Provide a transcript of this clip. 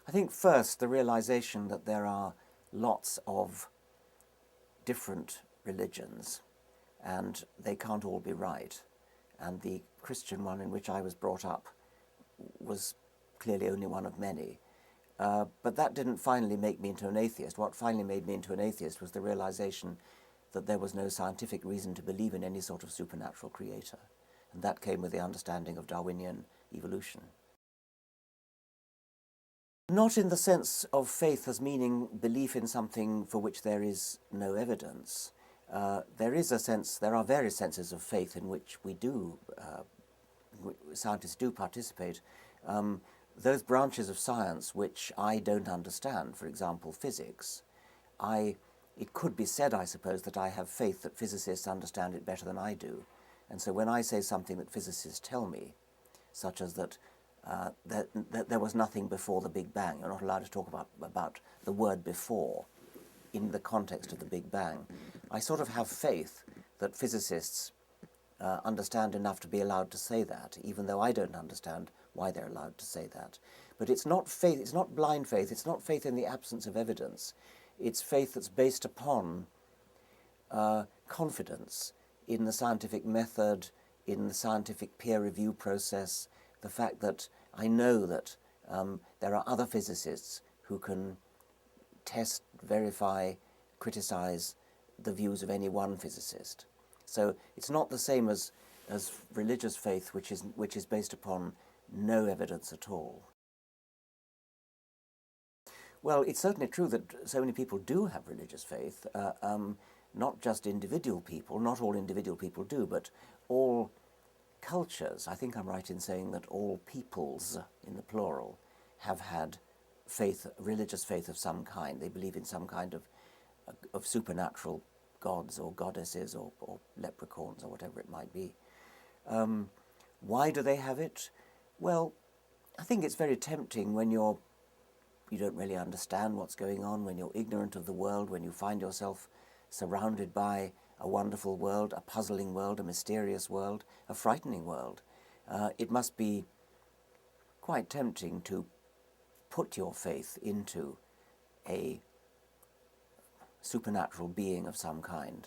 I think first the realization that there are lots of different religions and they can't all be right. And the Christian one in which I was brought up was clearly only one of many. But that didn't finally make me into an atheist. What finally made me into an atheist was the realization that there was no scientific reason to believe in any sort of supernatural creator. And that came with the understanding of Darwinian evolution. Not in the sense of faith as meaning belief in something for which there is no evidence. There are various senses of faith in which scientists do participate. Those branches of science which I don't understand, for example, physics, it could be said, I suppose, that I have faith that physicists understand it better than I do. And so when I say something that physicists tell me, such as that there was nothing before the Big Bang, you're not allowed to talk about the word before in the context of the Big Bang, I sort of have faith that physicists understand enough to be allowed to say that, even though I don't understand why they're allowed to say that. But it's not faith, it's not blind faith, it's not faith in the absence of evidence. It's faith that's based upon confidence in the scientific method, in the scientific peer review process, the fact that I know that there are other physicists who can test, verify, criticize the views of any one physicist. So it's not the same as religious faith, which is based upon no evidence at all. Well, it's certainly true that so many people do have religious faith, not just individual people, not all individual people do, but all cultures. I think I'm right in saying that all peoples, in the plural, have had faith, religious faith of some kind. They believe in some kind of supernatural gods or goddesses or leprechauns or whatever it might be. Why do they have it? Well, I think it's very tempting when you don't really understand what's going on, when you're ignorant of the world, when you find yourself surrounded by a wonderful world, a puzzling world, a mysterious world, a frightening world. It must be quite tempting to put your faith into a supernatural being of some kind.